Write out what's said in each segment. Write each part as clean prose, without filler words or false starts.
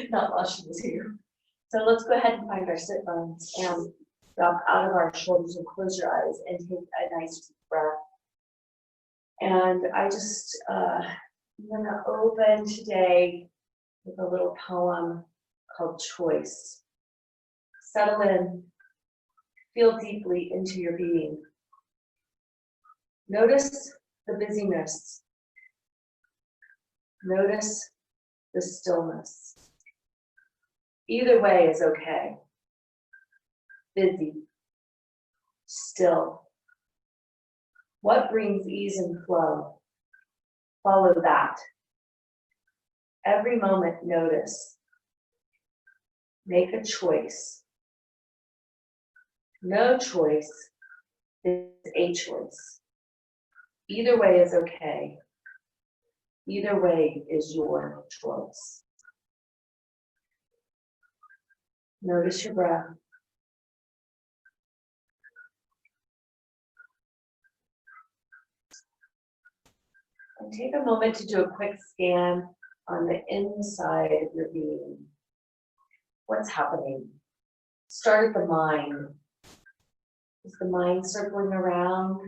not while she was here. So let's go ahead and find our sit bones and drop out of our shoulders and close your eyes and take a nice deep breath. And I'm gonna open today with a little poem called Choice. Settle in, feel deeply into your being. Notice the busyness. Notice the stillness. Either way is okay. Busy, still. What brings ease and flow? Follow that. Every moment notice. Make a choice. No choice is a choice. Either way is okay. Either way is your choice. Notice your breath. And take a moment to do a quick scan on the inside of your being. What's happening? Start at the mind. Is the mind circling around?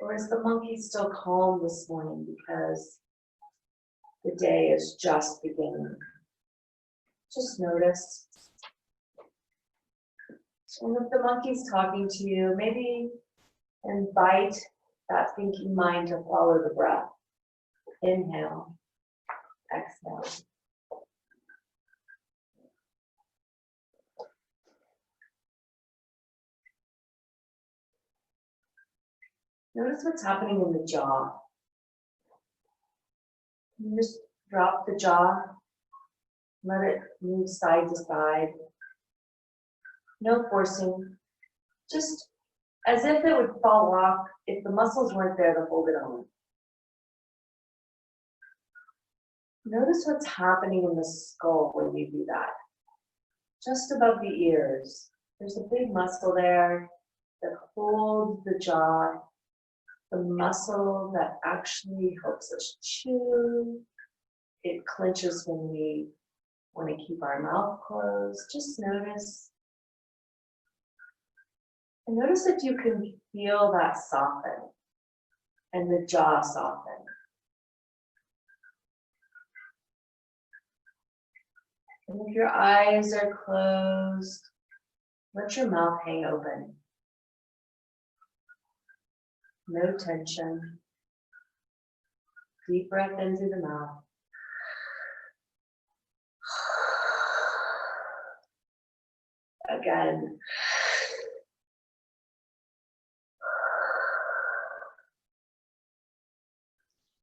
Or is the monkey still calm this morning because the day is just beginning? Just notice. And if the monkey's talking to you, maybe invite that thinking mind to follow the breath. Inhale, exhale. Notice what's happening in the jaw. You just drop the jaw, let it move side to side. No forcing, just as if it would fall off if the muscles weren't there to hold it on. Notice what's happening in the skull when you do that. Just above the ears, there's a big muscle there that holds the jaw, the muscle that actually helps us chew. It clenches when we want to keep our mouth closed. Just notice. And notice if you can feel that soften and the jaw soften. And if your eyes are closed, let your mouth hang open. No tension. Deep breath into the mouth. Again.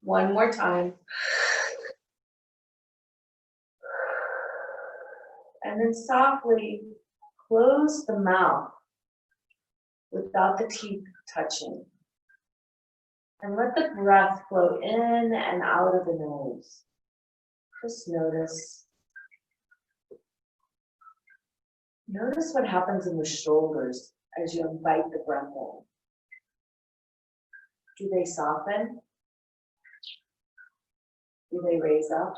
One more time. And then softly close the mouth without the teeth touching. And let the breath flow in and out of the nose. Just notice. Notice what happens in the shoulders as you invite the breath in. Do they soften? Do they raise up?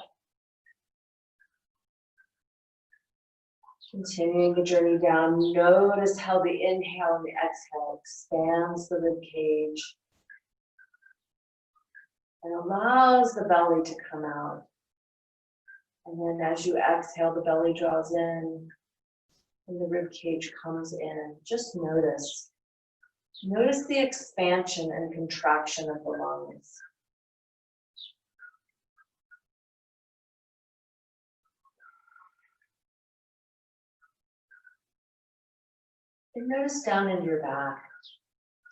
Continuing the journey down, notice how the inhale and the exhale expands the rib cage and allows the belly to come out. And then as you exhale, the belly draws in and the rib cage comes in. Just notice. Notice the expansion and contraction of the lungs. And notice down into your back.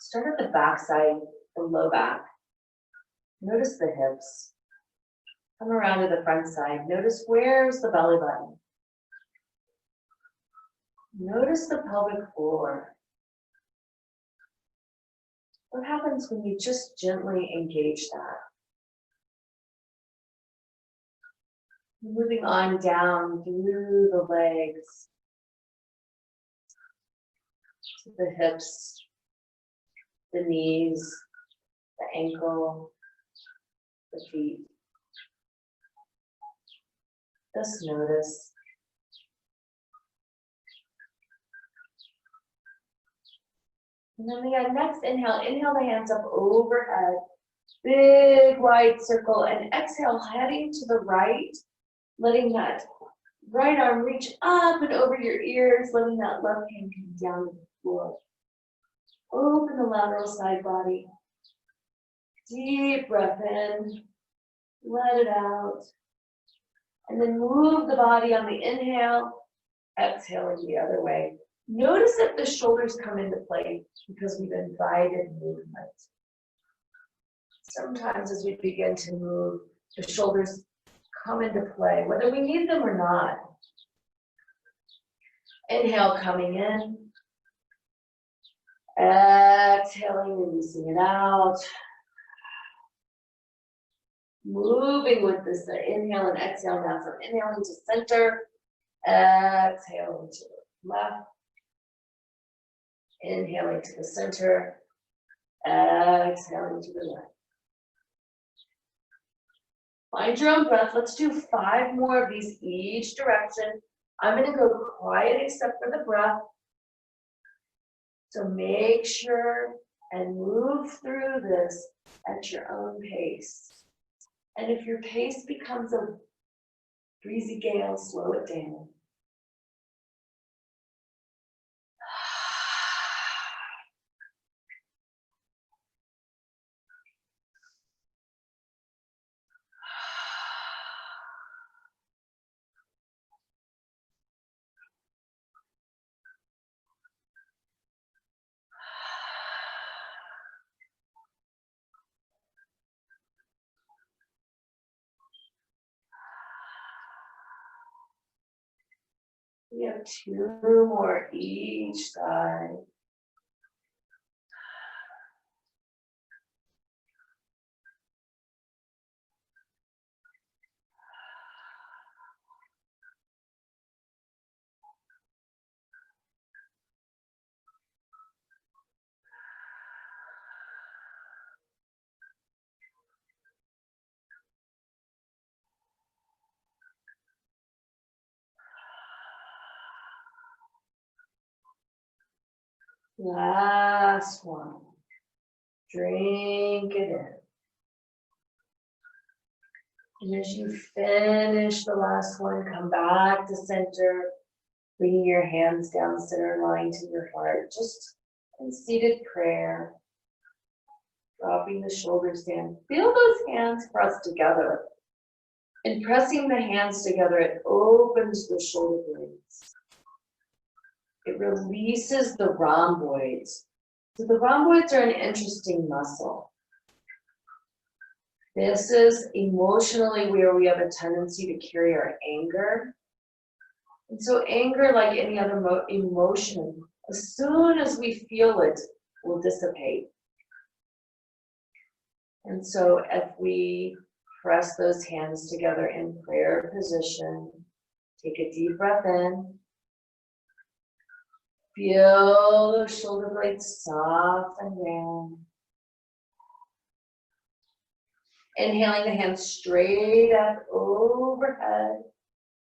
Start at the back side, the low back. Notice the hips. Come around to the front side. Notice where's the belly button. Notice the pelvic floor. What happens when you just gently engage that? Moving on down through the legs, to the hips, the knees, the ankle, the feet. Just notice. And then we got next inhale. Inhale the hands up overhead. Big wide circle. And exhale, heading to the right. Letting that right arm reach up and over your ears. Letting that left hand come down to the floor. Open the lateral side body. Deep breath in. Let it out. And then move the body on the inhale. Exhaling the other way. Notice that the shoulders come into play because we've invited movement. Sometimes as we begin to move, the shoulders come into play, whether we need them or not. Inhale, coming in. Exhaling, releasing it out. Moving with this inhale and exhale now from inhaling to center. Exhaling to the left. Inhaling to the center. Exhaling to the right. Find your own breath. Let's do 5 more of these each direction. I'm going to go quiet except for the breath. So make sure and move through this at your own pace. And if your pace becomes a breezy gale, slow it down. We have 2 more each side. Last one. Drink it in. And as you finish the last one, come back to center, bringing your hands down center line to your heart, just in seated prayer. Dropping the shoulders down. Feel those hands pressed together. In pressing the hands together, it opens the shoulder blades. It releases the rhomboids. So the rhomboids are an interesting muscle. This is emotionally where we have a tendency to carry our anger. And so anger, like any other emotion, as soon as we feel it, will dissipate. And so if we press those hands together in prayer position, take a deep breath in. Feel those shoulder blades soft and round. Inhaling the hands straight up overhead.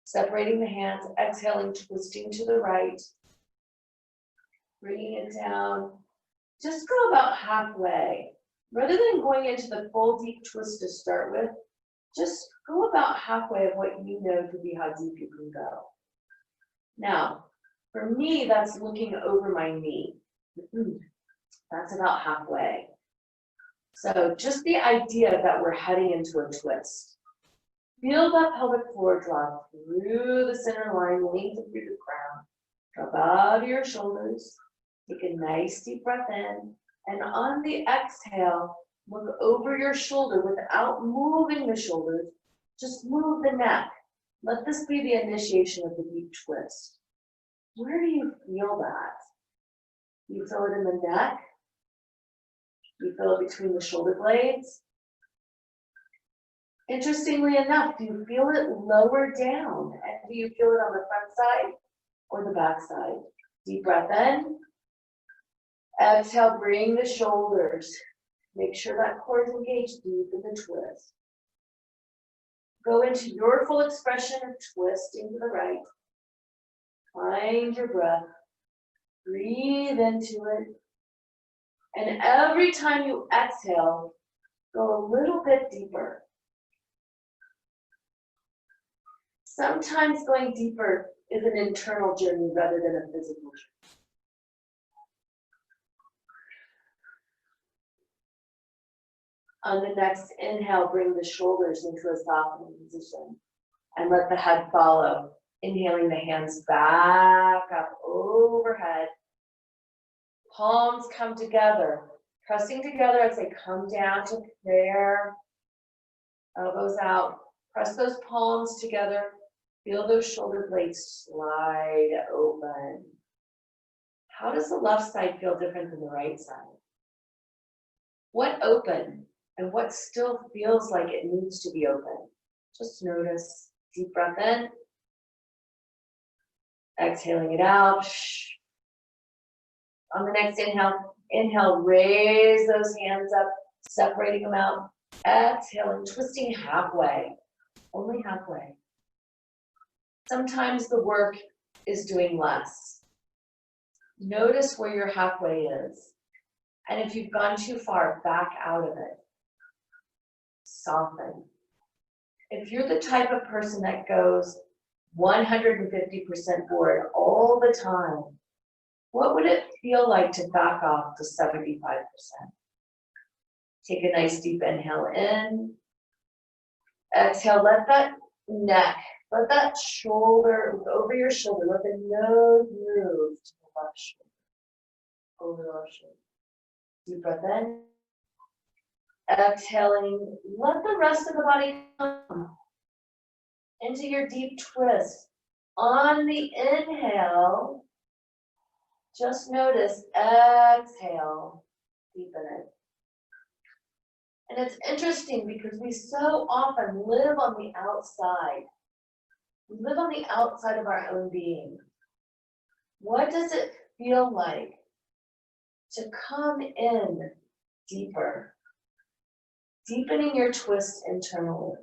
Separating the hands, exhaling, twisting to the right. Bringing it down. Just go about halfway. Rather than going into the full deep twist to start with, just go about halfway of what you know to be how deep you can go. Now, for me, that's looking over my knee. That's about halfway. So just the idea that we're heading into a twist. Feel that pelvic floor drop through the center line, lengthen through the crown. Drop out of your shoulders. Take a nice deep breath in. And on the exhale, look over your shoulder without moving the shoulders. Just move the neck. Let this be the initiation of the deep twist. Where do you feel that? You feel it in the neck? You feel it between the shoulder blades? Interestingly enough, do you feel it lower down? And do you feel it on the front side or the back side? Deep breath in. Exhale, bring the shoulders. Make sure that core is engaged deep in the twist. Go into your full expression of twisting to the right. Find your breath. Breathe into it. And every time you exhale, go a little bit deeper. Sometimes going deeper is an internal journey rather than a physical journey. On the next inhale, bring the shoulders into a softening position and let the head follow. Inhaling the hands back up overhead. Palms come together, pressing together as they come down to prayer. Elbows out. Press those palms together. Feel those shoulder blades slide open. How does the left side feel different than the right side? What open and what still feels like it needs to be open? Just notice. Deep breath in. Exhaling it out. On the next inhale, raise those hands up, separating them out. Exhaling, twisting halfway, only halfway. Sometimes the work is doing less. Notice where your halfway is. And if you've gone too far, back out of it. Soften. If you're the type of person that goes 150% forward all the time, what would it feel like to back off to 75%? Take a nice deep inhale in. Exhale, let that neck, let that shoulder, over your shoulder, let the nose move to the left shoulder, over the left shoulder. Deep breath in. Exhaling, let the rest of the body come into your deep twist. On the inhale, just notice, exhale, deepen it. And it's interesting because we so often live on the outside. We live on the outside of our own being. What does it feel like to come in deeper? Deepening your twist internally.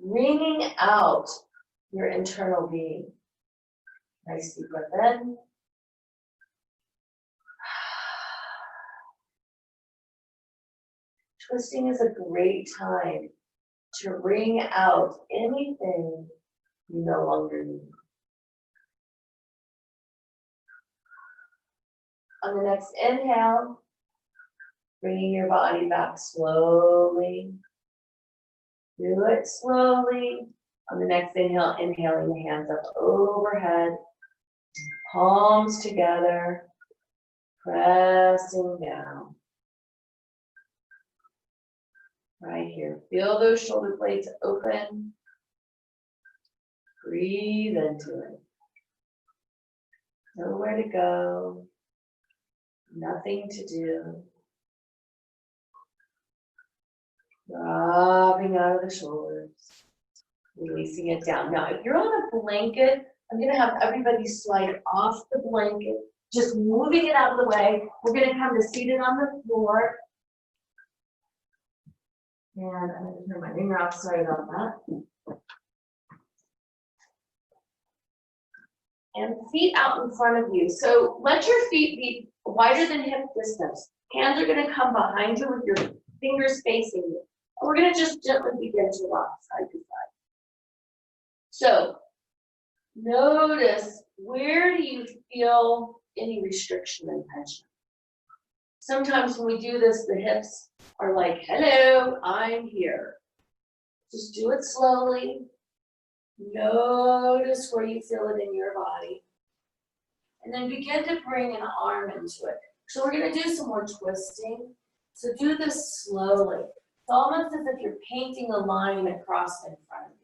Wringing out your internal being. Nice deep breath in. Twisting is a great time to wring out anything you no longer need. On the next inhale, bringing your body back slowly. Do it slowly. On the next inhale, inhaling the hands up overhead, palms together, pressing down. Right here. Feel those shoulder blades open. Breathe into it. Nowhere to go. Nothing to do. Dropping out of the shoulders. Releasing it down. Now, if you're on a blanket, I'm going to have everybody slide off the blanket, just moving it out of the way. We're going to come to seated on the floor. And I'm going to turn my finger off, sorry about that. And feet out in front of you. So let your feet be wider than hip distance. Hands are going to come behind you with your fingers facing you. And we're going to just gently begin to rock side to side. So notice, where do you feel any restriction and tension? Sometimes when we do this, the hips are like, hello, I'm here. Just do it slowly. Notice where you feel it in your body. And then begin to bring an arm into it. So we're going to do some more twisting. So do this slowly. It's almost as if you're painting a line across in front of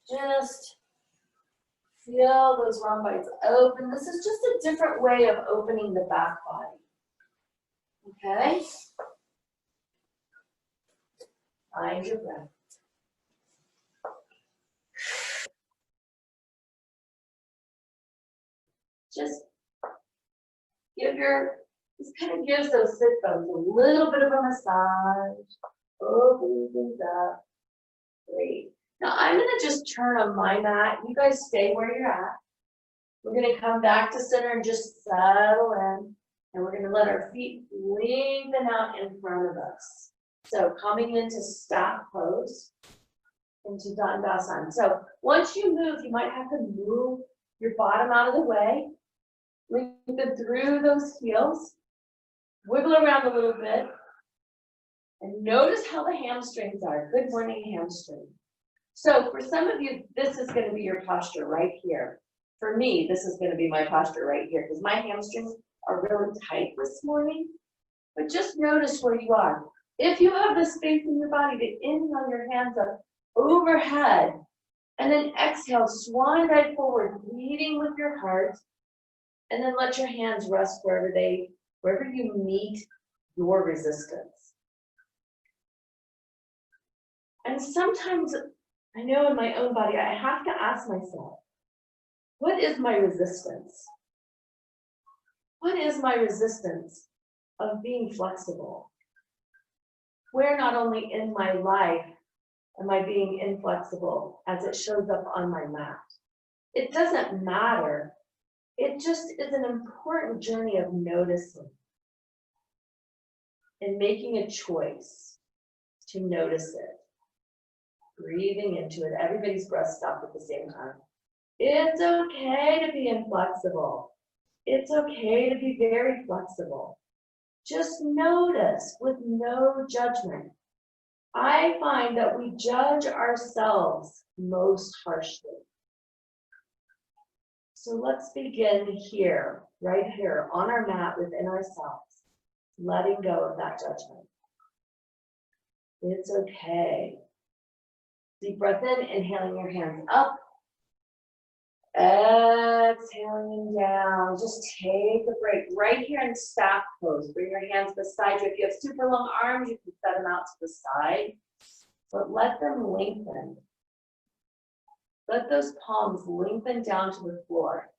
you. Just feel those rhomboids open. This is just a different way of opening the back body. Okay? Find your breath. Just this kind of gives those sit bones a little bit of a massage, opening things up. Great. Now I'm gonna just turn on my mat. You guys stay where you're at. We're gonna come back to center and just settle in. And we're gonna let our feet lengthen out in front of us. So coming into staff pose, into Dandasana. So once you move, you might have to move your bottom out of the way. Lengthen through those heels. Wiggle around a little bit. And notice how the hamstrings are. Good morning, hamstring. So for some of you, this is going to be your posture right here. For me, this is going to be my posture right here because my hamstrings are really tight this morning. But just notice where you are. If you have the space in your body to inhale your hands up overhead, and then exhale, swan dive forward, leading with your heart, and then let your hands rest wherever you meet your resistance. And sometimes, I know in my own body, I have to ask myself, what is my resistance? What is my resistance of being flexible? Where not only in my life am I being inflexible as it shows up on my mat? It doesn't matter. It just is an important journey of noticing and making a choice to notice it. Breathing into it. Everybody's breath stopped at the same time. It's okay to be inflexible. It's okay to be very flexible. Just notice with no judgment. I find that we judge ourselves most harshly. So let's begin here, right here, on our mat within ourselves, letting go of that judgment. It's okay. Deep breath in, inhaling your hands up. Exhaling down. Just take a break right here in staff pose. Bring your hands beside you. If you have super long arms, you can set them out to the side, but let them lengthen. Let those palms lengthen down to the floor.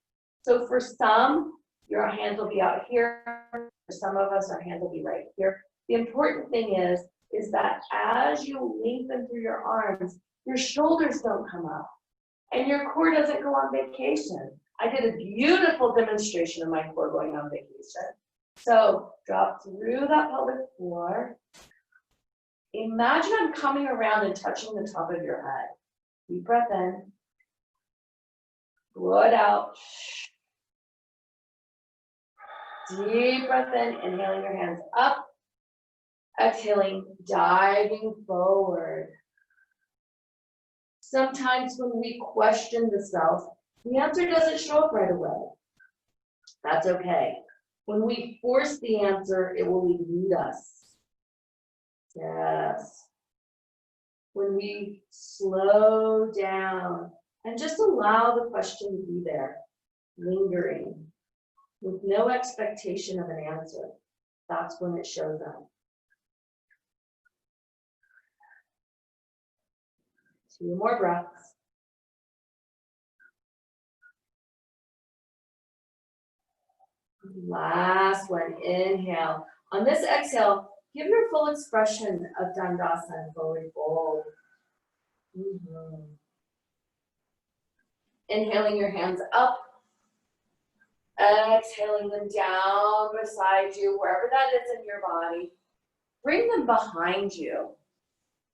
So for some, your hands will be out here. For some of us, our hands will be right here. The important thing is that as you lengthen through your arms, your shoulders don't come up and your core doesn't go on vacation. I did a beautiful demonstration of my core going on vacation. So drop through that pelvic floor. Imagine I'm coming around and touching the top of your head. Deep breath in. Blow it out. Deep breath in, inhaling your hands up. Exhaling, diving forward. Sometimes when we question the self, the answer doesn't show up right away. That's okay. When we force the answer, it will elude us. Yes. When we slow down and just allow the question to be there, lingering, with no expectation of an answer, that's when it shows up. 2 more breaths. Last one, inhale. On this exhale, give your full expression of Dandasana, forward fold. Inhaling your hands up. Exhaling them down beside you, wherever that is in your body. Bring them behind you.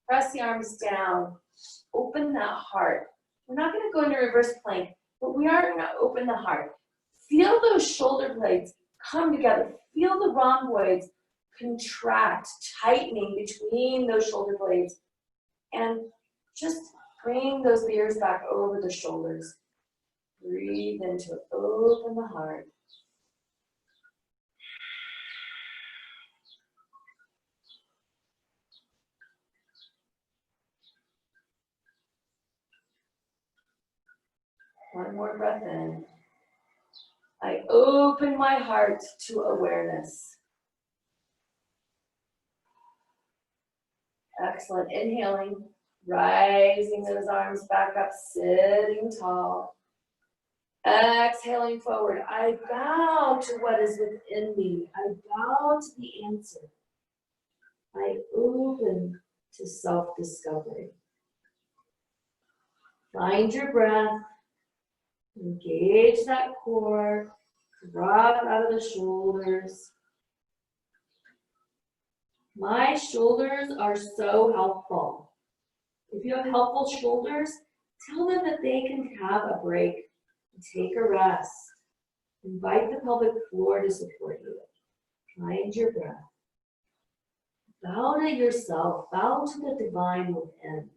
Press the arms down. Open that heart. We're not going to go into reverse plank, but we are going to open the heart. Feel those shoulder blades come together. Feel the rhomboids contract, tightening between those shoulder blades. And just bring those ears back over the shoulders. Breathe into it. Open the heart. One more breath in. I open my heart to awareness. Excellent. Inhaling, rising those arms back up, sitting tall. Exhaling forward. I bow to what is within me. I bow to the answer. I open to self-discovery. Find your breath, engage that core, drop out of the shoulders. My shoulders are so helpful. If you have helpful shoulders, tell them that they can have a break and take a rest. Invite the pelvic floor to support you. Find your breath. Bow to yourself, bow to the divine within.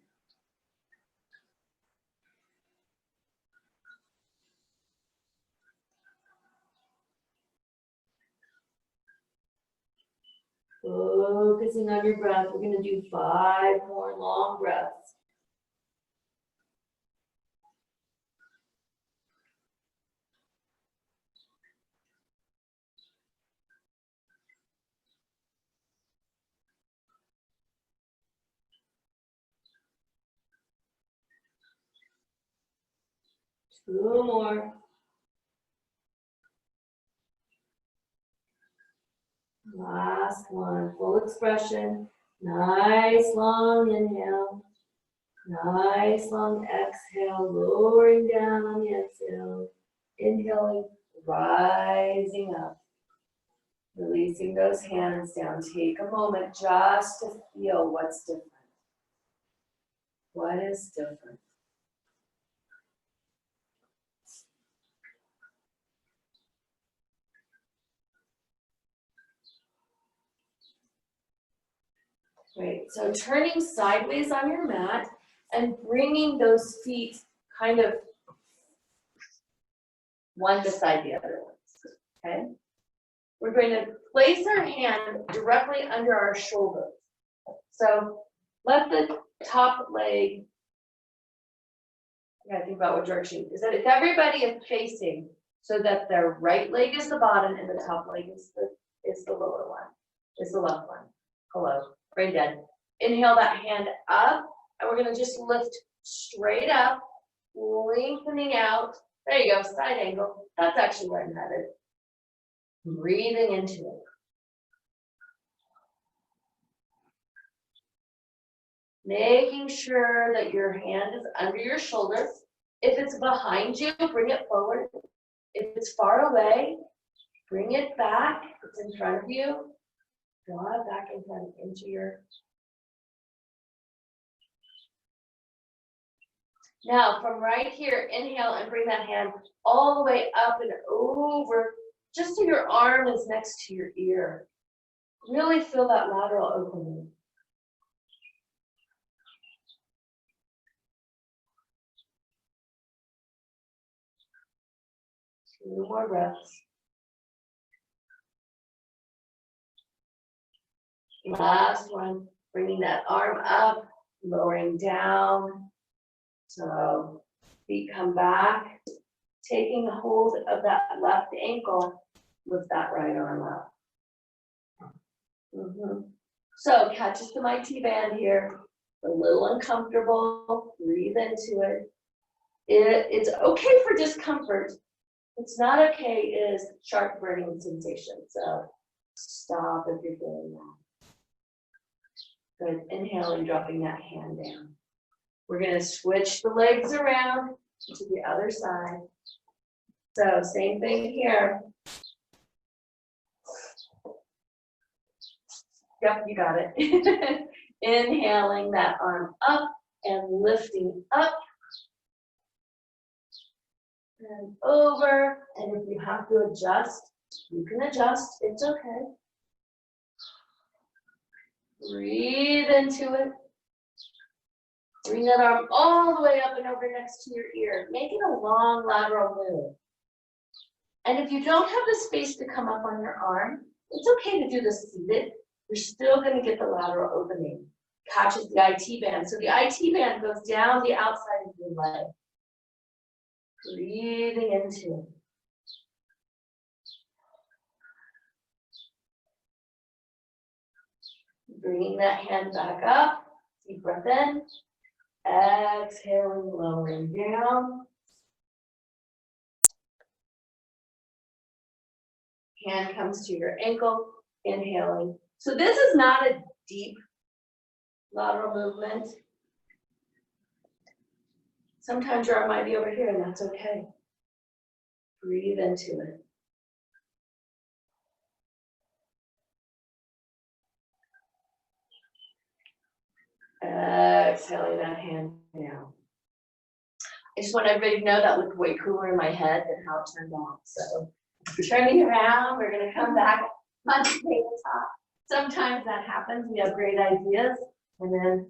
Focusing on your breath, we're going to do 5 more long breaths. Two more. Last one, full expression. Nice long inhale. Nice long exhale, lowering down on the exhale. Inhaling, rising up. Releasing those hands down. Take a moment just to feel what's different. What is different? Great, so turning sideways on your mat and bringing those feet kind of one beside the other ones, okay? We're going to place our hand directly under our shoulder. So let the top leg, I gotta think about what direction, is that if everybody is facing so that their right leg is the bottom and the top leg is the lower one, is the left one. Hello. Brain dead. Inhale that hand up, and we're going to just lift straight up, lengthening out. There you go, side angle. That's actually where I'm headed. Breathing into it. Making sure that your hand is under your shoulder. If it's behind you, bring it forward. If it's far away, bring it back. If it's in front of you, draw it back in front into your. Now from right here, inhale and bring that hand all the way up and over, just so your arm is next to your ear. Really feel that lateral opening. Two more breaths. Last one, bringing that arm up, lowering down. So feet come back, taking hold of that left ankle, lift that right arm up. So catches to my T-band here, a little uncomfortable, breathe into it. It's okay for discomfort. What's not okay is sharp burning sensation. So stop if you're feeling that. Good, inhaling, dropping that hand down. We're going to switch the legs around to the other side. So same thing here. Yep, you got it. Inhaling that arm up and lifting up and over. And if you have to adjust, you can adjust. It's okay. Breathe into it. Bring that arm all the way up and over next to your ear. Make it a long lateral move. And if you don't have the space to come up on your arm, it's okay to do this seated. You're still going to get the lateral opening. Catches the IT band. So the IT band goes down the outside of your leg. Breathing into it. Bringing that hand back up. Deep breath in. Exhaling, lowering down. Hand comes to your ankle, inhaling. So this is not a deep lateral movement. Sometimes your arm might be over here, and that's okay. Breathe into it. Exhaling that hand down. I just want everybody to know that looked way cooler in my head than how it turned out. So turning around, we're gonna come back on the tabletop. Sometimes that happens, we have great ideas, and then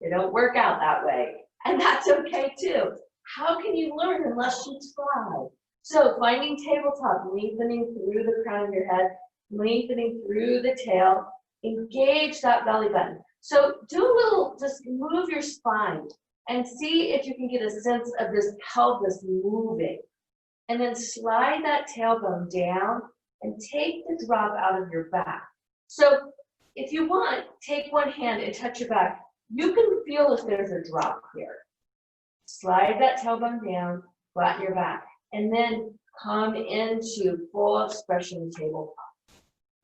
they don't work out that way. And that's okay too. How can you learn unless you try? So finding tabletop, lengthening through the crown of your head, lengthening through the tail, engage that belly button. So do a little, just move your spine and see if you can get a sense of this pelvis moving. And then slide that tailbone down and take the drop out of your back. So if you want, take one hand and touch your back. You can feel if there's a drop here. Slide that tailbone down, flatten your back, and then come into full expression tabletop,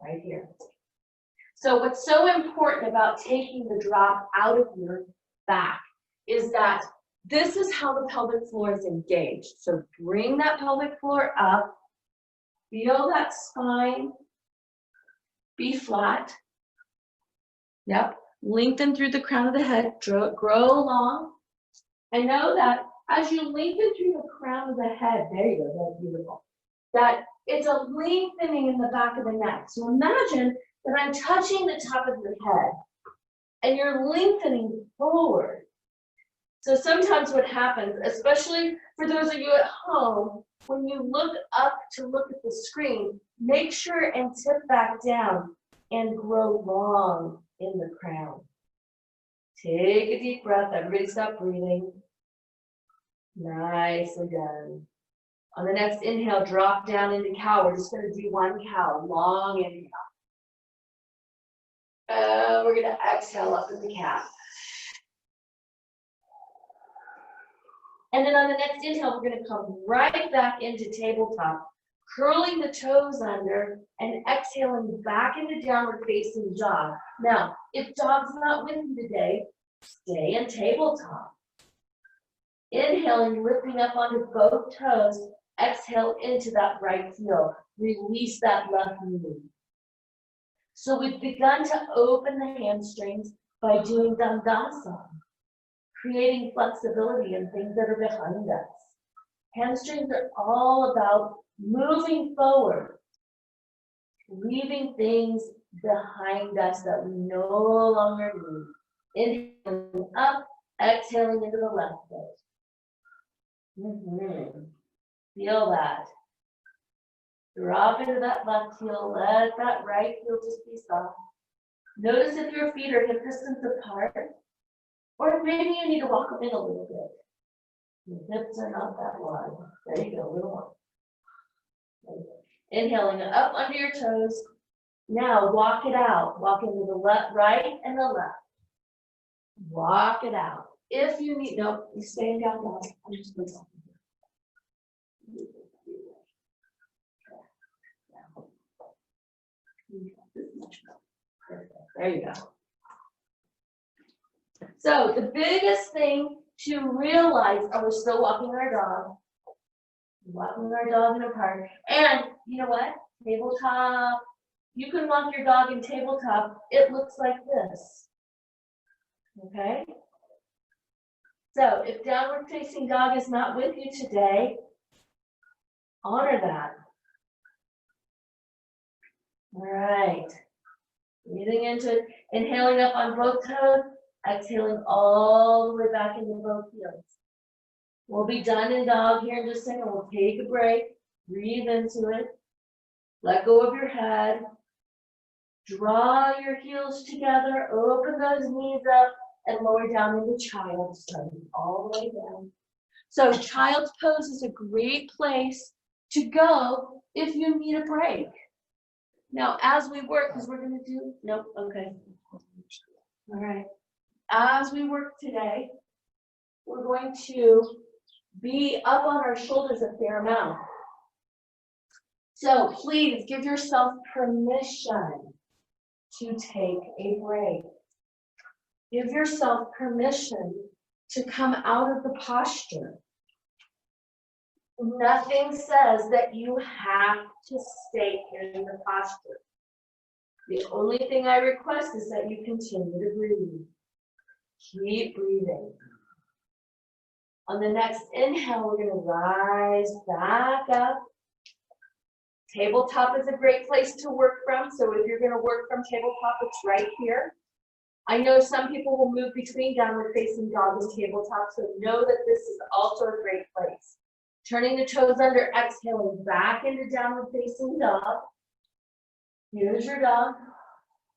right here. So what's so important about taking the drop out of your back is that this is how the pelvic floor is engaged. So bring that pelvic floor up, feel that spine be flat. Yep, lengthen through the crown of the head, grow long. And know that as you lengthen through the crown of the head, there you go, that's beautiful. That it's a lengthening in the back of the neck. So imagine that I'm touching the top of your head and you're lengthening forward. So sometimes what happens, especially for those of you at home, when you look up to look at the screen, make sure and tip back down and grow long in the crown. Take a deep breath. Everybody stop breathing. Nicely done. On the next inhale, drop down into cow. We're just going to do one cow. Long inhale. We're going to exhale up in the cat. And then on the next inhale, we're going to come right back into tabletop, curling the toes under and exhaling back into downward facing dog. Now, if dog's not with you today, stay in tabletop. Inhaling, lifting up onto both toes, exhale into that right heel. Release that left knee. So we've begun to open the hamstrings by doing Dandasana, creating flexibility in things that are behind us. Hamstrings are all about moving forward, leaving things behind us that we no longer need. Inhaling up, exhaling into the left foot. Feel that. Drop into that left heel, let that right heel just be soft. Notice if your feet are hip distance apart, or if maybe you need to walk them in a little bit. Your hips are not that wide. There you go, a little more. Inhaling up under your toes. Now walk it out. Walk into the left, right, and the left. Walk it out. If you need, no, you stand down now. I'm just going to talk here. There you go. So the biggest thing to realize, oh, we're still walking our dog. Walking our dog in a park. And you know what? Tabletop. You can walk your dog in tabletop. It looks like this. Okay? So if downward facing dog is not with you today, honor that. All right. Breathing into it, inhaling up on both toes, exhaling all the way back into both heels. We'll be done in dog here in just a second. We'll take a break, breathe into it, let go of your head, draw your heels together, open those knees up, and lower down into child's pose, all the way down. So child's pose is a great place to go if you need a break. Now, as we work, because we're going to do, nope, okay. All right. As we work today, we're going to be up on our shoulders a fair amount. So please give yourself permission to take a break. Give yourself permission to come out of the posture. Nothing says that you have to stay in the posture. The only thing I request is that you continue to breathe. Keep breathing. On the next inhale, we're going to rise back up. Tabletop is a great place to work from. So if you're going to work from tabletop, it's right here. I know some people will move between downward facing dog and tabletop, so know that this is also a great place. Turning the toes under, exhaling back into downward facing dog. Here's your dog.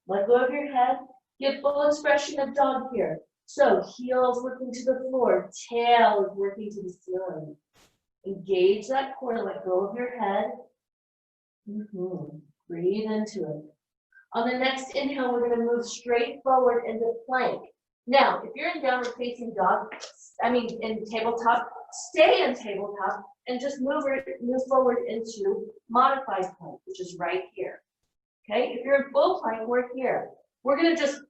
Let go of your head. Get full expression of dog here. So heels working to the floor, tail is working to the ceiling. Engage that core, let go of your head. Breathe into it. On the next inhale, we're going to move straight forward into plank. Now, if you're in downward facing dog, in tabletop, stay in tabletop and just move forward into modified plank, which is right here. Okay, if you're in full plank, we're here. We're going to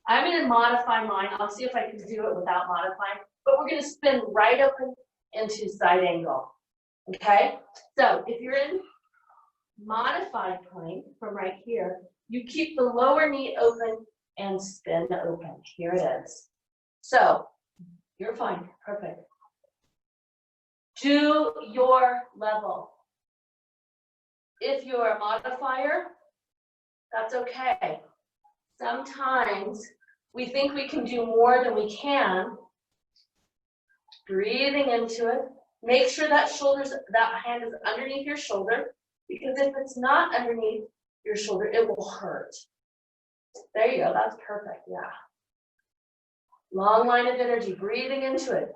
I'm going to modify mine. I'll see if I can do it without modifying, but we're going to spin right open into side angle. Okay, so if you're in modified plank from right here, you keep the lower knee open and spin open. Here it is. So you're fine. Perfect. Do your level. If you're a modifier, that's okay. Sometimes we think we can do more than we can. Breathing into it. Make sure that hand is underneath your shoulder, because if it's not underneath your shoulder, it will hurt. There you go. That's perfect. Yeah. Long line of energy. Breathing into it.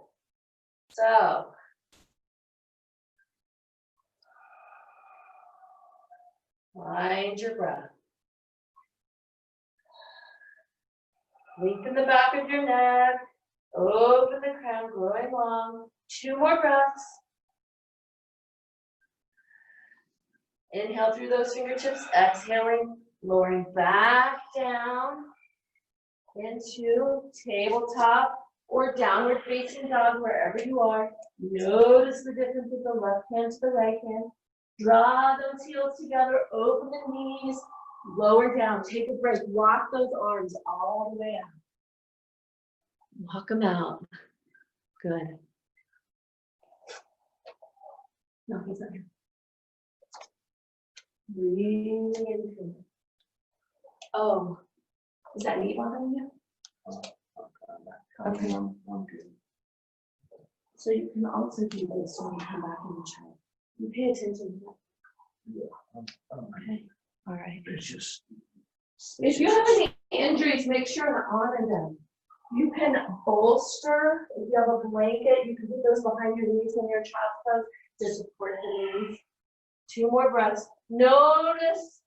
So. Find your breath. Lengthen the back of your neck. Open the crown, growing long. 2 more breaths. Inhale through those fingertips, exhaling, lowering back down into tabletop or downward facing dog, wherever you are. Notice the difference with the left hand to the right hand. Draw those heels together, open the knees, lower down, take a break, walk those arms all the way out. Walk them out. Good. No, he's not here. Breathing into it. Oh, is that knee bothering you? Okay, I'm good. So you can also do this when you come back in the chair. You pay attention to that. Yeah. Okay. All right. It's just. If you have any injuries, make sure to honor them. You can bolster. If you have a blanket, you can put those behind your knees when you're in child's pose to support the knees. 2 more breaths. Notice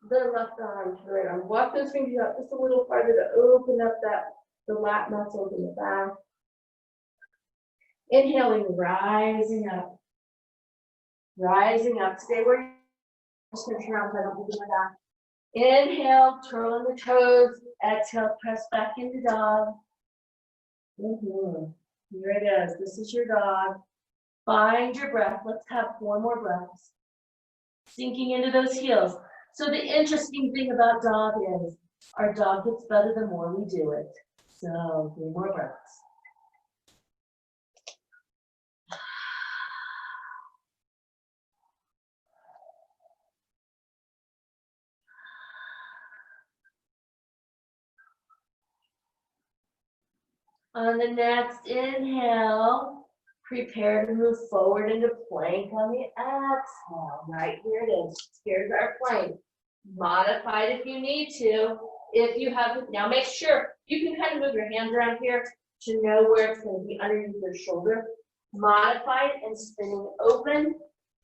the left arm to the right arm. Walk those fingers up just a little farther to open up the lat muscles in the back. Inhaling, rising up. Rising up. Stay where you're. Just going to turn around so I don't do my back. Inhale, twirling the toes. Exhale, press back into dog. Here it is. This is your dog. Find your breath. Let's have 4 more breaths. Sinking into those heels. So the interesting thing about dog is our dog gets better the more we do it. So 3 more breaths. On the next inhale, prepare to move forward into plank on the exhale. Right here it is. Here's our plank. Modify it if you need to. If you haven't, now make sure you can kind of move your hands around here to know where it's going to be underneath your shoulder. Modify it and spinning open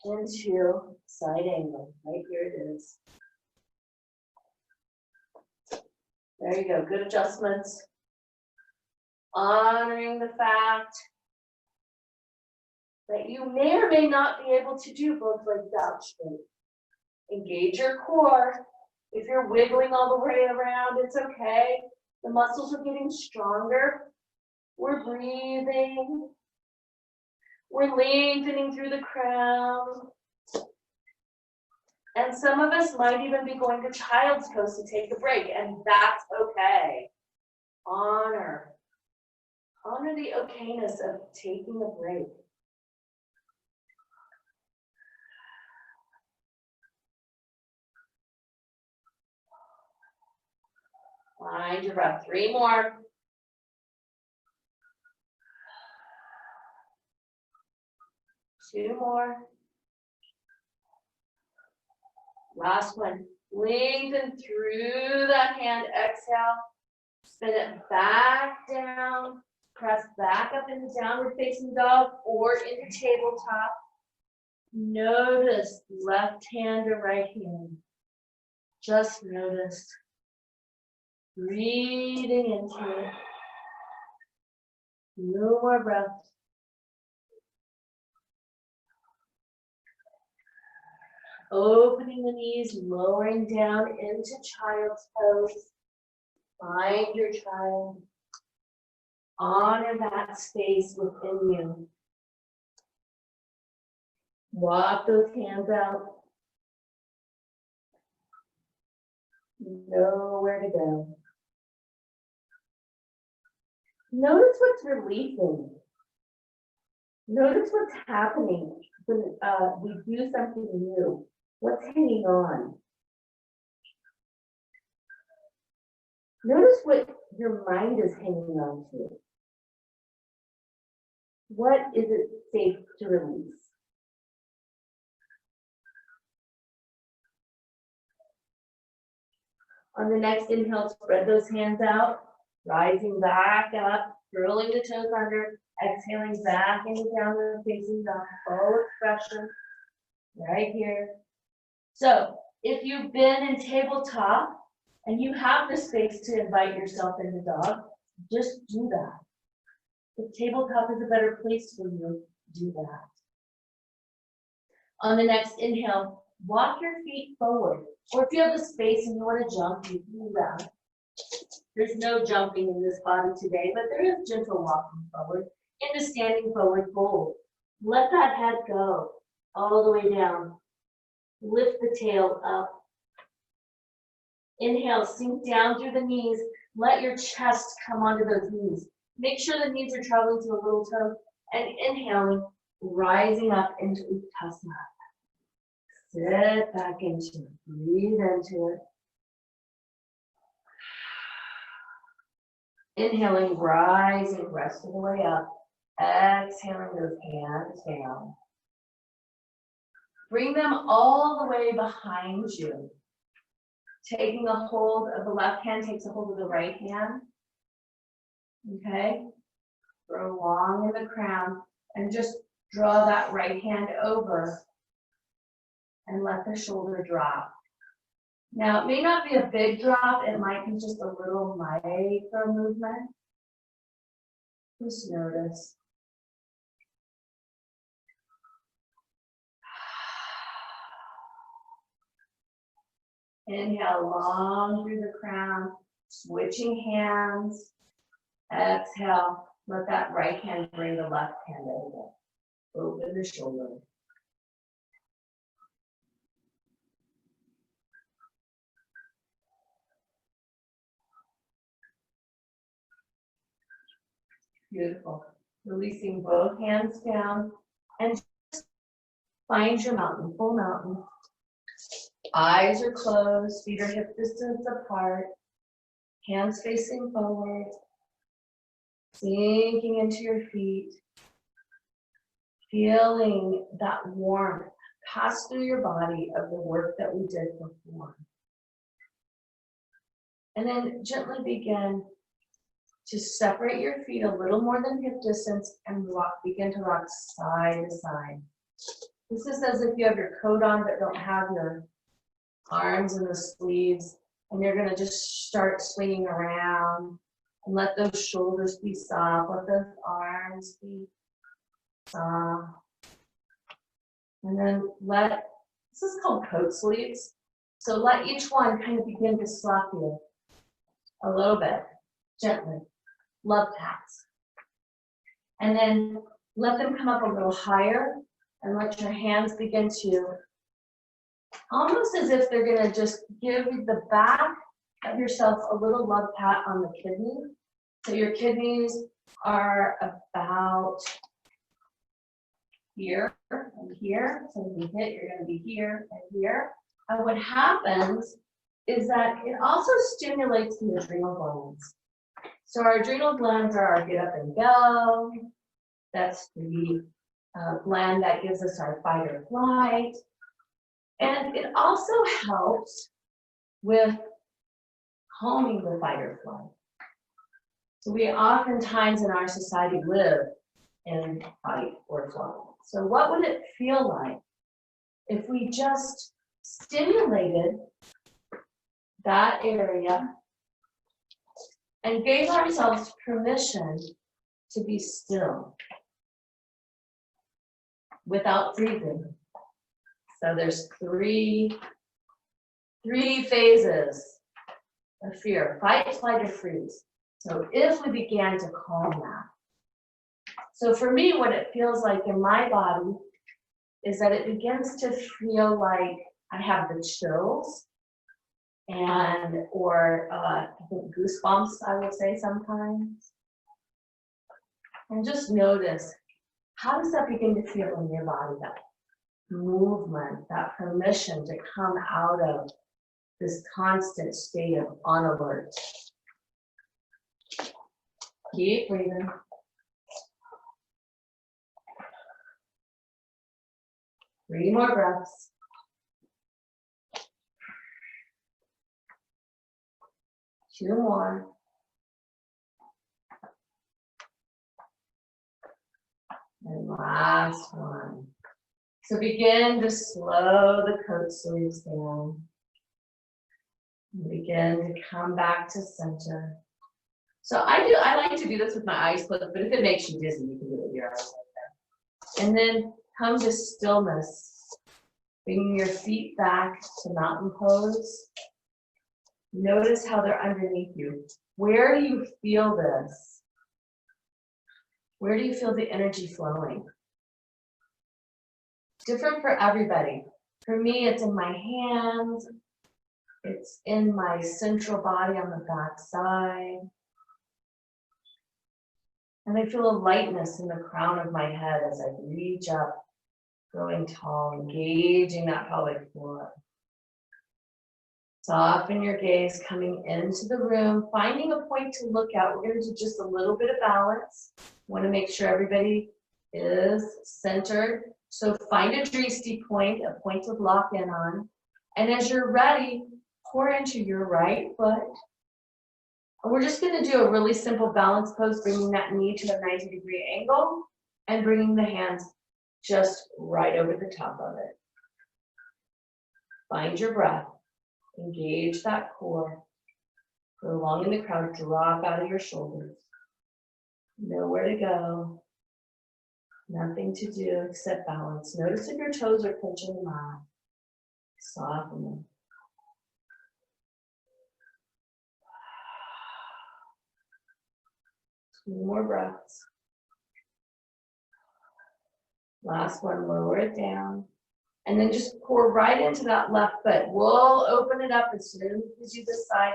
into side angle. Right here it is. There you go. Good adjustments. Honoring the fact that you may or may not be able to do both legs out straight. Engage your core. If you're wiggling all the way around, it's okay. The muscles are getting stronger. We're breathing. We're lengthening through the crown. And some of us might even be going to child's pose to take a break, and that's okay. Honor the okayness of taking a break. Find your breath. 3 more. Two more. Last one. Lengthen through that hand. Exhale. Spin it back down. Press back up into downward facing dog or into tabletop. Notice left hand or right hand. Just notice. Breathing into it. No more breath. Opening the knees, lowering down into child's pose. Find your child. Honor that space within you. Walk those hands out. Know where to go. Notice what's releasing. Notice what's happening when we do something new. What's hanging on? Notice what your mind is hanging on to. What is it safe to release? On the next inhale, spread those hands out, rising back up, curling the toes under, exhaling back into downward facing dog, full expression, right here. So, if you've been in tabletop and you have the space to invite yourself into dog, just do that. If tabletop is a better place for you, do that. On the next inhale, walk your feet forward. Or if you have the space and you want to jump, you can do that. There's no jumping in this body today, but there is gentle walking forward into standing forward fold. Let that head go all the way down. Lift the tail up. Inhale, sink down through the knees. Let your chest come onto those knees. Make sure the knees are traveling to the little toe. And inhaling, rising up into Uttanasana. Sit back into it. Breathe into it. Inhaling, rising, rest of the way up. Exhaling those hands down. Bring them all the way behind you. Taking a hold of the left hand, takes a hold of the right hand. Okay? Grow long in the crown and just draw that right hand over and let the shoulder drop. Now, it may not be a big drop, it might be just a little micro movement. Just notice. Inhale long through the crown, switching hands. Exhale, let that right hand bring the left hand over. Open the shoulder. Beautiful. Releasing both hands down and just find your mountain, full mountain. Eyes are closed, feet are hip distance apart, hands facing forward, sinking into your feet, feeling that warmth pass through your body of the work that we did before. And then gently begin to separate your feet a little more than hip distance and begin to rock side to side. This is as if you have your coat on but don't have your arms in the sleeves, and you're going to just start swinging around and let those shoulders be soft, let those arms be soft. And then this is called coat sleeves, so let each one kind of begin to slap you a little bit. gently, love pats. And then let them come up a little higher and let your hands begin to, almost as if they're gonna just give the back of yourself a little love pat on the kidney. So your kidneys are about here and here. So when you hit, you're gonna be here and here. And what happens is that it also stimulates the adrenal glands. So our adrenal glands are our get up and go. That's the gland that gives us our fight or flight. And it also helps with calming the fight or flight. So we oftentimes in our society live in fight or flight. So what would it feel like if we just stimulated that area and gave ourselves permission to be still without breathing? So there's three phases of fear: fight, flight, or freeze. So if we began to calm that. So for me, what it feels like in my body is that it begins to feel like I have the chills and, or I think goosebumps, I would say sometimes. And just notice, how does that begin to feel in your body, that movement, that permission to come out of this constant state of on alert? Keep breathing. Three more breaths. Two more. And last one. So begin to slow the coat sleeves down. And begin to come back to center. So I like to do this with my eyes closed, but if it makes you dizzy, you can do it with your eyes open. And then come to stillness, bringing your feet back to mountain pose. Notice how they're underneath you. Where do you feel this? Where do you feel the energy flowing? Different for everybody. For me, it's in my hands. It's in my central body on the back side. And I feel a lightness in the crown of my head as I reach up, growing tall, engaging that pelvic floor. Soften your gaze, coming into the room, finding a point to look at. We're going to do just a little bit of balance. Want to make sure everybody is centered. So find a drishti point, a point to lock in on. And as you're ready, pour into your right foot. We're just going to do a really simple balance pose, bringing that knee to a 90-degree angle and bringing the hands just right over the top of it. Find your breath. Engage that core. Go along in the crowd. Drop out of your shoulders. Nowhere to go. Nothing to do except balance. Notice if your toes are pinching the mat. Soften them. Two more breaths. Last one, lower it down. And then just pour right into that left foot. We'll open it up as soon as you decide.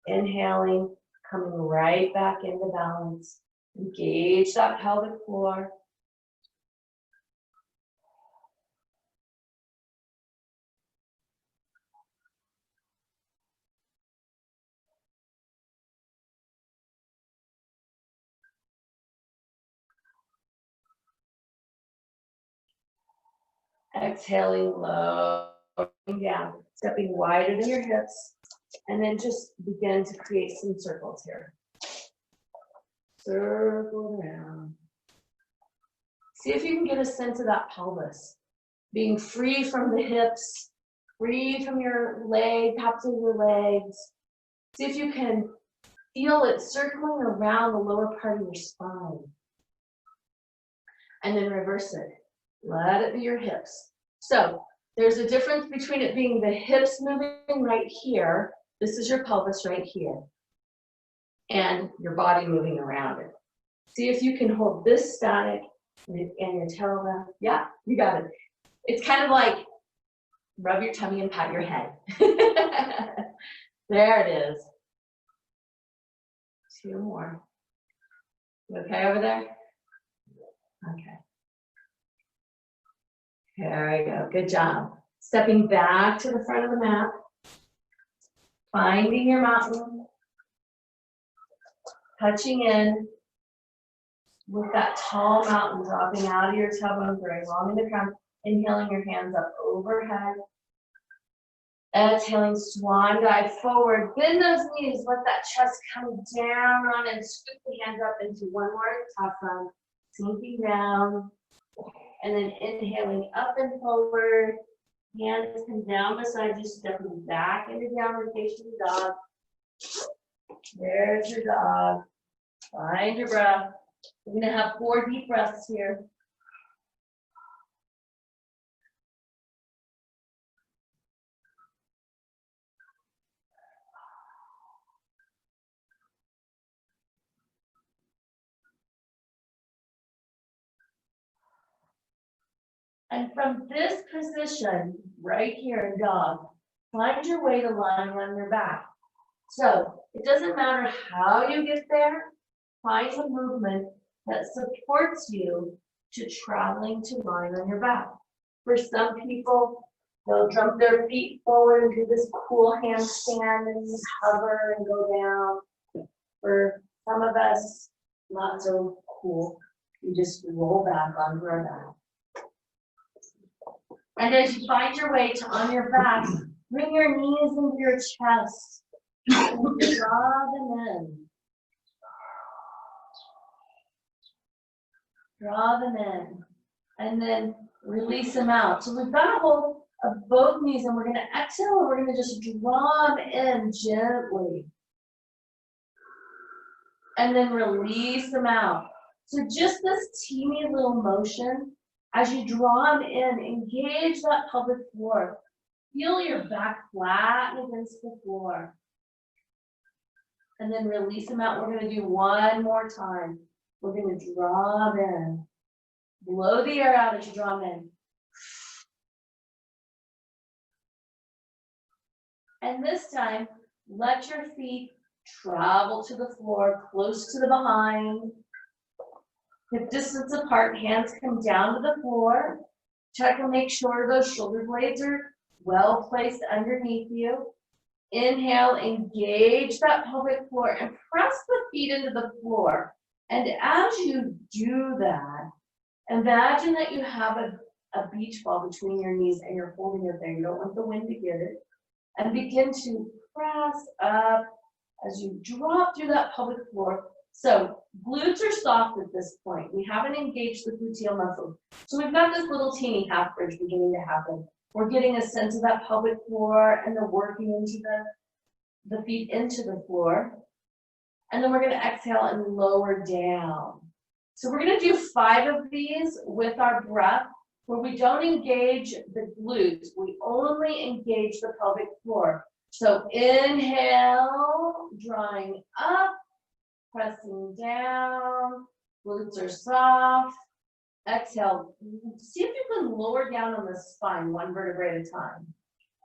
Inhaling, coming right back into balance. Engage that pelvic floor. Exhaling, lowering down, stepping wider to your hips, and then just begin to create some circles here. Circle around. See if you can get a sense of that pelvis, being free from the hips, free from your taps of your legs. See if you can feel it circling around the lower part of your spine. And then reverse it. Let it be your hips. So there's a difference between it being the hips moving right here. This is your pelvis right here. and your body moving around it. See if you can hold this static and your tailbone. Yeah, you got it. It's kind of like rub your tummy and pat your head. There it is. 2 more. You okay over there? Okay. There we go. Good job. Stepping back to the front of the mat. Finding your mountain. Touching in with that tall mountain, dropping out of your tailbone, very long in the crown. Inhaling your hands up overhead. Exhaling, swan dive forward. Bend those knees. Let that chest come down on and scoop the hands up into one more top front. Sinking down. And then inhaling up and forward. Hands come down beside you, stepping back into downward facing dog. There's your dog. Find your breath. We're going to have 4 deep breaths here. And from this position, right here in dog, find your way to lying on your back. So it doesn't matter how you get there, find a movement that supports you to traveling to lying on your back. For some people, they'll jump their feet forward and do this cool handstand and just hover and go down. For some of us, not so cool. You just roll back onto our back. And as you find your way to on your back, bring your knees into your chest. And draw them in. Draw them in. And then release them out. So we've got a hold of both knees, and we're going to exhale, and we're going to just draw them in gently. And then release them out. So just this teeny little motion. As you draw them in, engage that pelvic floor. Feel your back flat against the floor. And then release them out. We're going to do one more time. We're going to draw them in. Blow the air out as you draw them in. And this time, let your feet travel to the floor, close to the behind. Hip distance apart, hands come down to the floor. Check and make sure those shoulder blades are well placed underneath you. Inhale, engage that pelvic floor and press the feet into the floor. And as you do that, imagine that you have a beach ball between your knees and you're holding it there. You don't want the wind to get it. And begin to press up as you drop through that pelvic floor. So glutes are soft at this point. We haven't engaged the gluteal muscles. So we've got this little teeny half bridge beginning to happen. We're getting a sense of that pelvic floor and the working into the feet into the floor. And then we're going to exhale and lower down. So we're going to do 5 of these with our breath where we don't engage the glutes. We only engage the pelvic floor. So inhale, drawing up. Pressing down, glutes are soft. Exhale, see if you can lower down on the spine, 1 vertebrae at a time.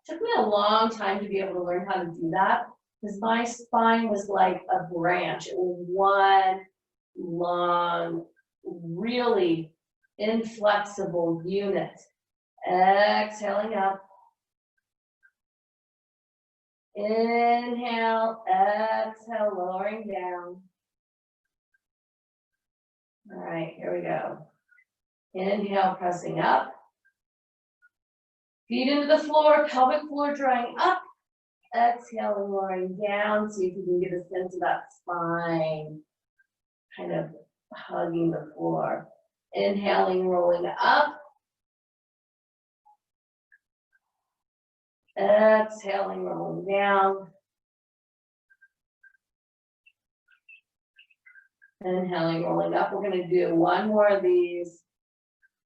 It took me a long time to be able to learn how to do that because my spine was like a branch. It was one long, really inflexible unit. Exhaling up. Inhale, exhale, lowering down. All right, here we go. Inhale, pressing up. Feet into the floor, pelvic floor drawing up. Exhale and lowering down. See if you can get a sense of that spine kind of hugging the floor. Inhaling, rolling up. Exhaling, rolling down. Inhaling, rolling up. We're going to do 1 more of these.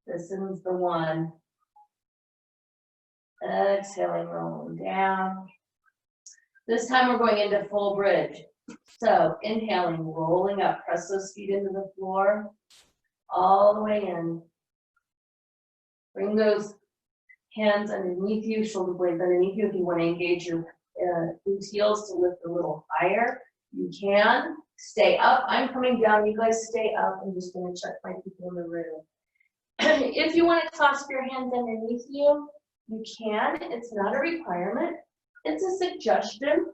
This is the one. Exhaling, rolling down. This time we're going into full bridge. So inhaling, rolling up, press those feet into the floor, all the way in. Bring those hands underneath you, shoulder blades underneath you. If you want to engage your boot heels to lift a little higher, you can. Stay up. I'm coming down. You guys stay up. I'm just going to check my people in the room. If you want to clasp your hands underneath you, you can. It's not a requirement. It's a suggestion.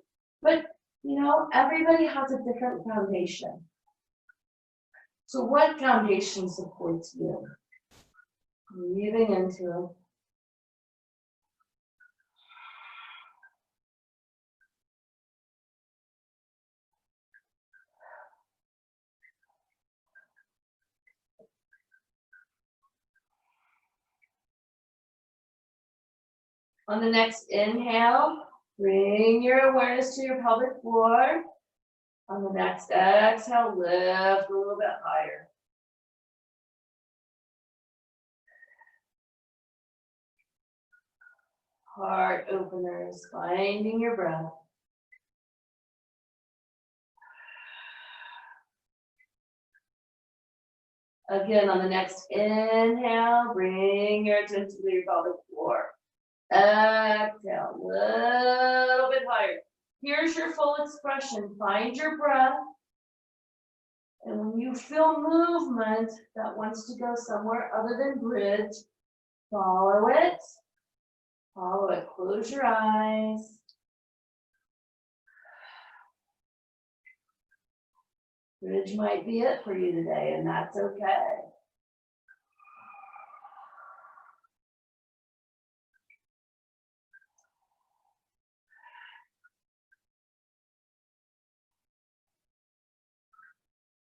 But, you know, everybody has a different foundation. So what foundation supports you? Breathing into it. On the next inhale, bring your awareness to your pelvic floor. On the next exhale, lift a little bit higher. Heart openers, finding your breath. Again, on the next inhale, bring your attention to your pelvic floor. Exhale, a little bit higher. Here's your full expression. Find your breath. And when you feel movement that wants to go somewhere other than bridge, follow it. Follow it. Close your eyes. Bridge might be it for you today, and that's okay.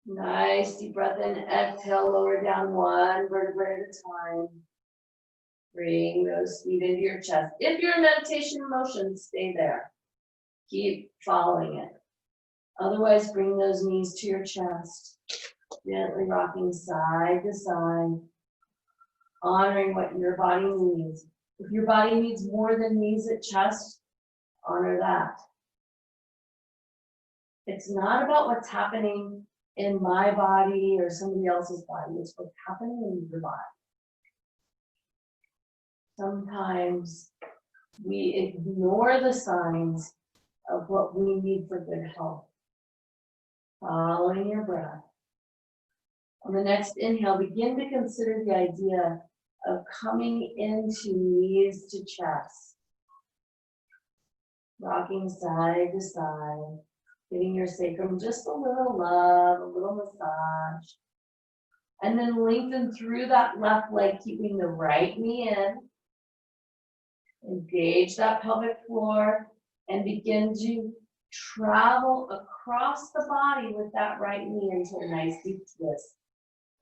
Nice deep breath in. Exhale, lower down one vertebrae at a time. Bring those feet into your chest. If you're in meditation motion, stay there. Keep following it. Otherwise, bring those knees to your chest. Gently rocking side to side. Honoring what your body needs. If your body needs more than knees at chest, honor that. It's not about what's happening in my body or somebody else's body. It's what's happening in your body. Sometimes we ignore the signs of what we need for good health. Following your breath. On the next inhale, begin to consider the idea of coming into knees to chest. Rocking side to side. Giving your sacrum just a little love, a little massage. And then lengthen through that left leg, keeping the right knee in. Engage that pelvic floor and begin to travel across the body with that right knee into a nice deep twist.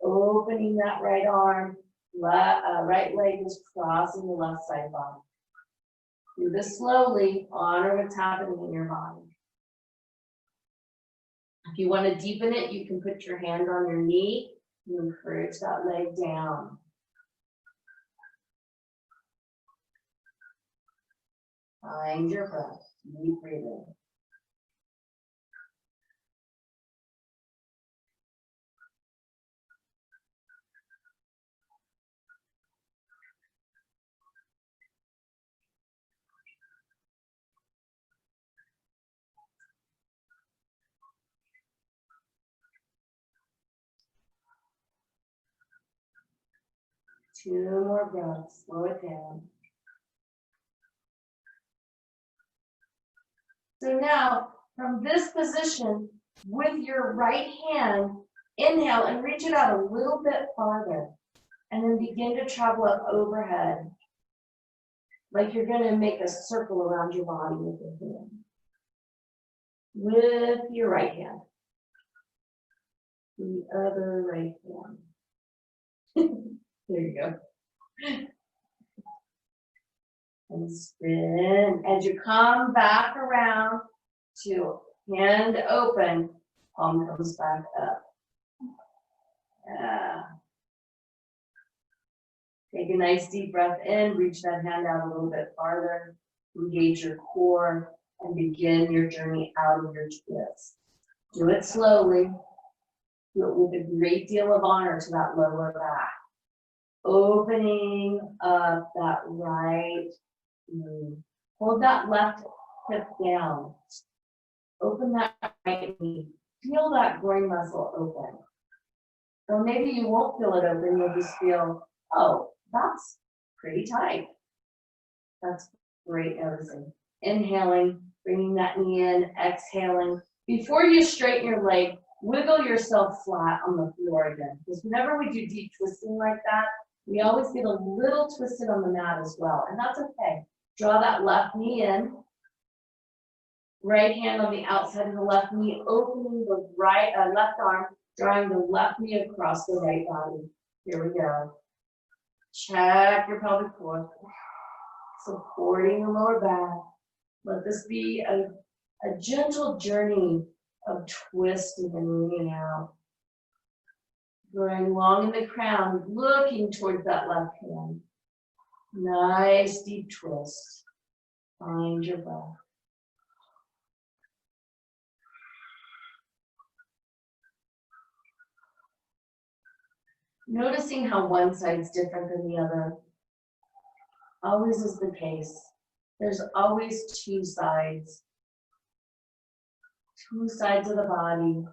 Opening that right arm, right leg is crossing the left side body. Do this slowly, honor what's happening in your body. If you want to deepen it, you can put your hand on your knee and encourage that leg down. Find your breath, deep breathing. Two more breaths, slow it down. So now, from this position, with your right hand, inhale and reach it out a little bit farther. And then begin to travel up overhead. Like you're going to make a circle around your body with your hand. With your right hand. The other right hand. There you go. And spin. As you come back around to hand open, palm comes back up. Yeah. Take a nice deep breath in, reach that hand out a little bit farther, engage your core, and begin your journey out of your twist. Do it slowly. Do it with a great deal of honor to that lower back. Opening up that right knee. Hold that left hip down. Open that right knee. Feel that groin muscle open. Or maybe you won't feel it open, you'll just feel, oh, that's pretty tight. That's great noticing. Inhaling, bringing that knee in, exhaling. Before you straighten your leg, wiggle yourself flat on the floor again. Because whenever we do deep twisting like that, we always get a little twisted on the mat as well. And that's okay. Draw that left knee in. Right hand on the outside of the left knee, opening the right left arm, drawing the left knee across the right body. Here we go. Check your pelvic floor. Supporting the lower back. Let this be a gentle journey of twisting and leaning out. Going long in the crown, looking towards that left hand. Nice deep twist. Find your breath. Noticing how one side's different than the other. Always is the case. There's always two sides. Two sides of the body.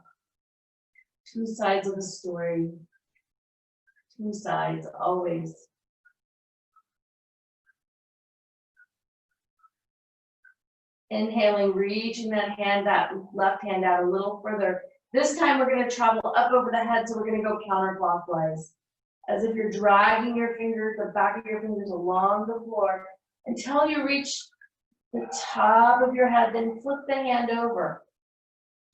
Two sides of the story. Two sides, always. Inhaling, reaching that hand out, left hand out a little further. This time we're going to travel up over the head, so we're going to go counterclockwise. As if you're dragging your fingers, the back of your fingers along the floor until you reach the top of your head, then flip the hand over.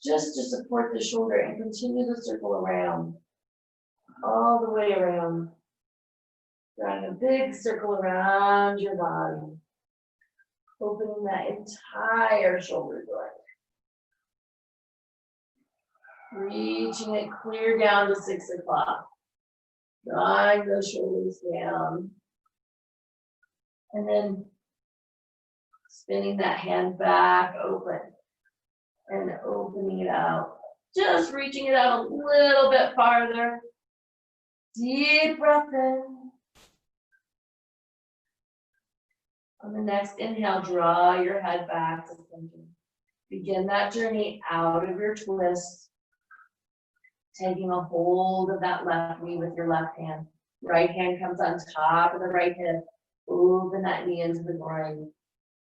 Just to support the shoulder and continue the circle around. All the way around. Drawing a big circle around your body. Opening that entire shoulder joint. Reaching it clear down to 6 o'clock. Drawing those shoulders down. And then spinning that hand back open. And opening it out. Just reaching it out a little bit farther. Deep breath in. On the next inhale, draw your head back to center. Begin that journey out of your twist. Taking a hold of that left knee with your left hand. Right hand comes on top of the right hip. Open that knee into the groin.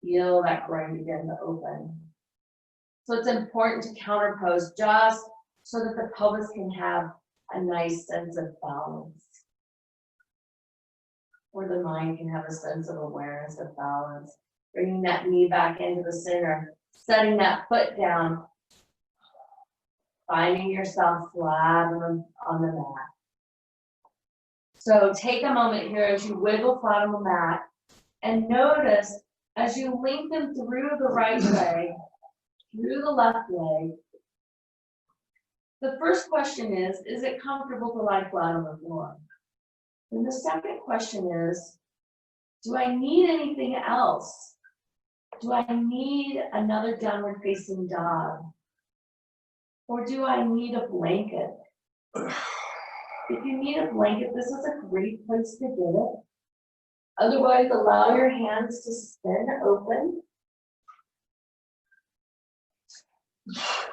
Feel that groin begin to open. So it's important to counterpose just so that the pelvis can have a nice sense of balance. Or the mind can have a sense of awareness of balance. Bringing that knee back into the center. Setting that foot down. Finding yourself flat on the mat. So take a moment here as you wiggle flat on the mat and notice as you lengthen through the right leg, through the left leg. The first question is it comfortable to lie flat on the floor? And the second question is, do I need anything else? Do I need another downward facing dog? Or do I need a blanket? If you need a blanket, this is a great place to get it. Otherwise, allow your hands to spin open.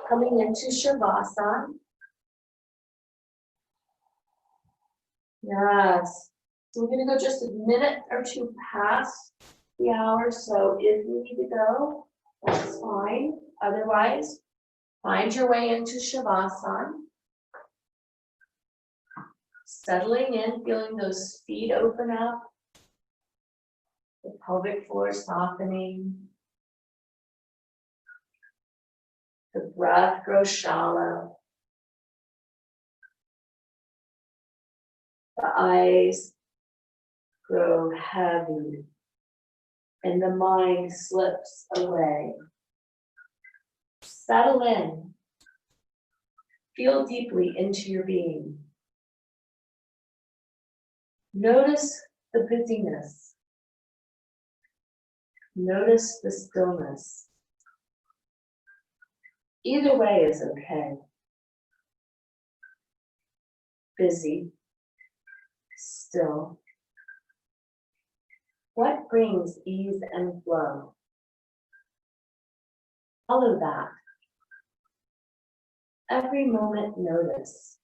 Coming into Shavasana. Yes. So we're going to go just a minute or two past the hour. So if you need to go, that's fine. Otherwise, find your way into Shavasana. Settling in, feeling those feet open up. The pelvic floor softening. The breath grows shallow. The eyes grow heavy. And the mind slips away. Settle in. Feel deeply into your being. Notice the busyness. Notice the stillness. Either way is okay. Busy, still. What brings ease and flow? Follow that. Every moment notice.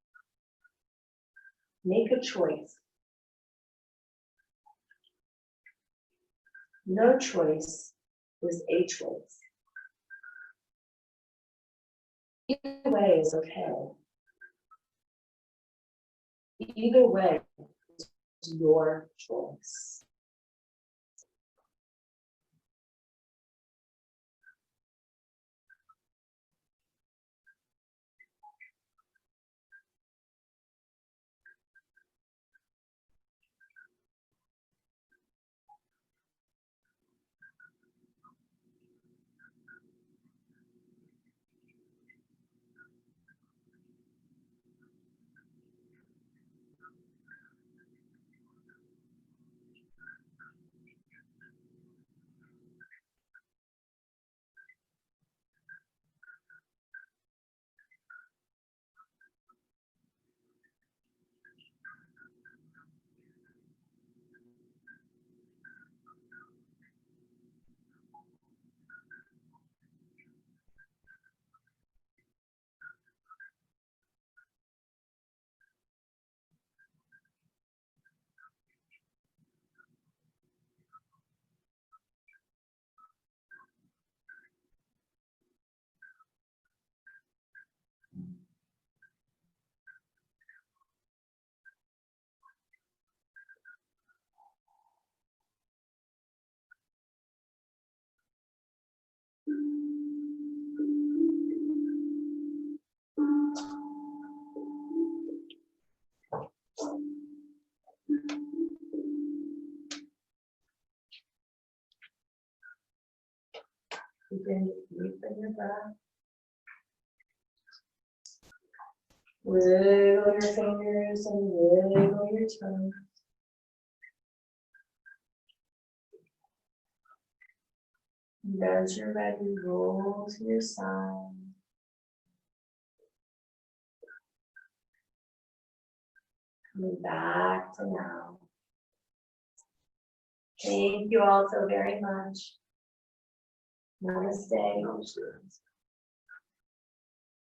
Make a choice. No choice is a choice. Either way is okay. Either way is your choice. Begin to deepen your breath. Wiggle your fingers and wiggle your toes. And as you're ready, roll to your side. Coming back to now. Thank you all so very much. Namaste. Namaste.